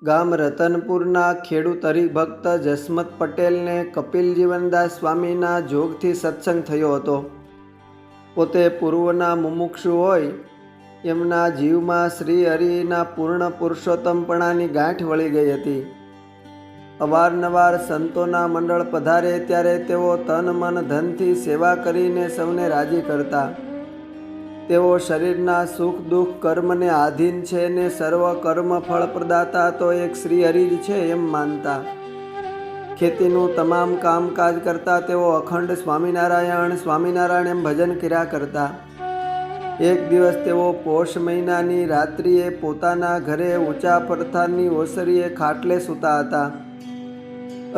ગામ રતનપુરના ખેડૂત હરિભક્ત જસમત પટેલને કપિલ જીવનદાસ સ્વામીના જોગથી સત્સંગ થયો હતો. પોતે પૂર્વના મુમુક્ષુ હોય એમના જીવમાં શ્રી હરિના પૂર્ણ પુરુષોત્તમપણાની ગાંઠ વળી ગઈ હતી. અવારનવાર સંતોના મંડળ પધારે ત્યારે તેઓ તન મન ધનથી સેવા કરીને સૌને રાજી કરતા. તેઓ શરીરના સુખ દુઃખ કર્મને આધીન છે ને સર્વ કર્મ ફળ પ્રદાતા તો એક શ્રી હરિ જ છે એમ માનતા. ખેતીનું તમામ કામકાજ કરતા તેઓ અખંડ સ્વામિનારાયણ સ્વામિનારાયણ એમ ભજન કર્યા કરતા. એક દિવસ તેઓ પોષ મહિનાની રાત્રિએ પોતાના ઘરે ઊંચા પથ્થરની ઓસરીએ ખાટલે સૂતા હતા.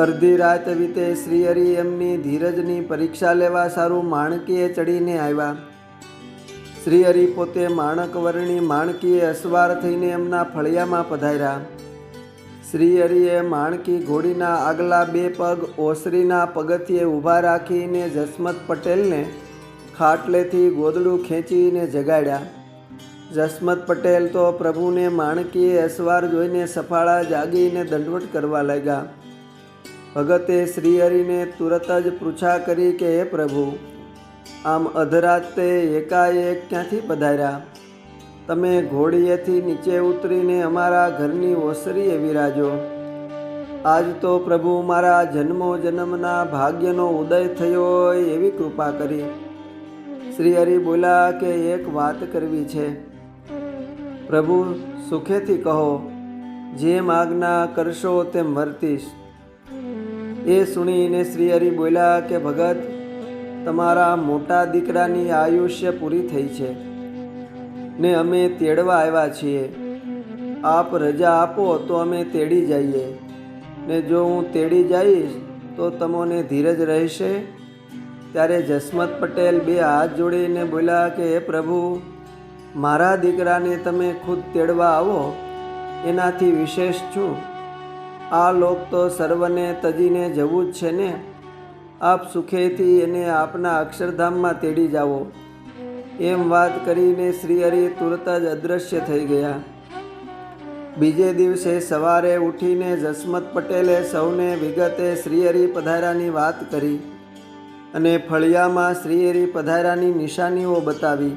અડધી રાત વીતે શ્રી હરિ એમની ધીરજની પરીક્ષા લેવા સારું માણકીએ ચડીને આવ્યા. શ્રી હરિ પોતે માણકવર્ણી માણકીએ અસવાર થઈને એમના ફળિયામાં પધાર્યા. શ્રી હરિએ માણકી ઘોડીના આગલા બે પગ ઓસરીના પગથિયે ઊભા રાખીને જસમત પટેલને ખાટલેથી ગોદડું ખેંચીને જગાડ્યા. જસમત પટેલ તો પ્રભુને માણકીએ અસવાર જોઈને સફાળા જાગીને દંડવટ કરવા લાગ્યા. ભગતે શ્રી હરિને તુરત જ પૃચ્છા કરી કે હે પ્રભુ, આમ અધરાતે એકાએક ક્યાંથી પધાર્યા? તમે ઘોડીએથી નીચે ઉતરીને અમારા ઘરની ઓસરીએ વિરાજો. આજ તો પ્રભુ મારા જન્મો જન્મના ભાગ્યનો ઉદય થયો હોય એવી કૃપા કરી. શ્રી હરિ બોલ્યા કે એક વાત કરવી છે. પ્રભુ સુખેથી કહો, જેમ આજ્ઞા કરશો તેમ વર્તીશ. એ સુણીને શ્રી હરિ બોલ્યા કે ભગત, તમારા મોટા દીકરાની આયુષ્ય પૂરી થઈ છે ને અમે તેડવા આવ્યા છીએ. આપ રજા આપો તો અમે તેડી જઈએ, ને જો હું તેડી જઈશ તો તમને ધીરજ રહેશે? ત્યારે જસમત પટેલ બે હાથ જોડીને બોલ્યા કે હે પ્રભુ, મારા દીકરાને તમે ખુદ તેડવા આવો એનાથી વિશેષ છું? આ લોક તો સર્વને તજીને જવું જ છે ને. આપ સુખેથી એને આપના અક્ષરધામમાં તેડી જાઓ. એમ વાત કરીને શ્રી હરિ તુરત જ અદૃશ્ય થઈ ગયા. બીજે દિવસે સવારે ઉઠીને જસમત પટેલે સૌને વિગતે શ્રી હરિ પધાર્યાની વાત કરી અને ફળિયામાં શ્રી હરિ પધાર્યાની નિશાનીઓ બતાવી.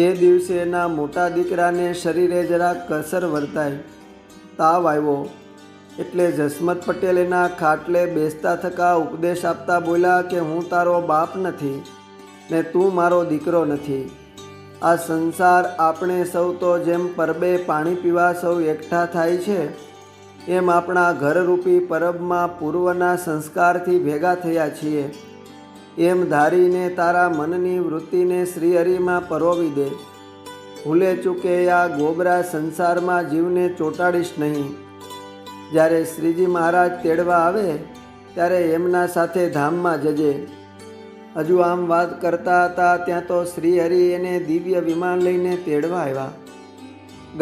એ દિવસે એના મોટા દીકરાને શરીરે જરાક કસર વર્તાઈ. તાવ આવ્યો એટલે જસમત પટેલ એના ખાટલે બેસતા થકા ઉપદેશ આપતા બોલ્યા કે હું તારો બાપ નથી ને તું મારો દીકરો નથી. આ સંસાર આપણે સૌ તો જેમ પરબે પાણી પીવા સૌ એકઠા થાય છે એમ આપણા ઘરરૂપી પરબમાં પૂર્વના સંસ્કારથી ભેગા થયા છીએ. એમ ધારીને તારા મનની વૃત્તિને શ્રી હરિમાં પરોવી દે. ભૂલે ચૂકે આ ગોબરા સંસારમાં જીવને ચોંટાડીશ નહીં. જ્યારે શ્રીજી મહારાજ તેડવા આવે ત્યારે એમના સાથે ધામમાં જજે. હજુ આમ વાત કરતા હતા ત્યાં તો શ્રી હરિ એને દિવ્ય વિમાન લઈને તેડવા આવ્યા.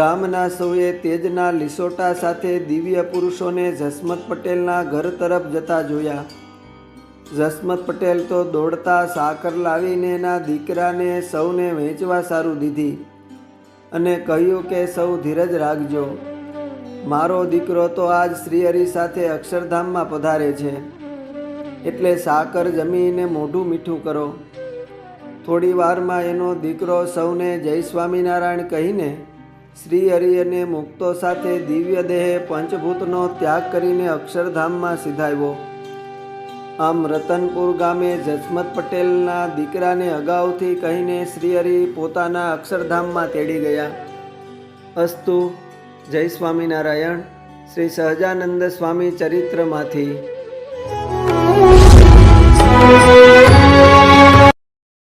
ગામના સૌએ તેજના લીસોટા સાથે દિવ્ય પુરુષોને જસમત પટેલના ઘર તરફ જતા જોયા. જસમત પટેલ તો દોડતા સાકર લાવીને એના દીકરાને સૌને વહેંચવા સારું દીધી અને કહ્યું કે સૌ ધીરજ રાખજો. મારો દીકરો તો આજ શ્રી હરિ સાથે અક્ષરધામમાં પધારે છે એટલે સાકર જમીને મોઢું મીઠું કરો. થોડી વારમાં એનો દીકરો સૌને જય સ્વામિનારાયણ કહીને શ્રી હરિ અને મુક્તો સાથે દિવ્ય દેહે પંચભૂતનો ત્યાગ કરીને અક્ષરધામમાં સિધાવ્યો. આમ રતનપુર ગામે જસમત પટેલના દીકરાને અગાઉથી કહીને શ્રી હરિ પોતાના અક્ષરધામમાં તેડી ગયા. અસ્તુ. જય સ્વામિનારાયણ. શ્રી સહજાનંદ સ્વામી ચરિત્રમાંથી.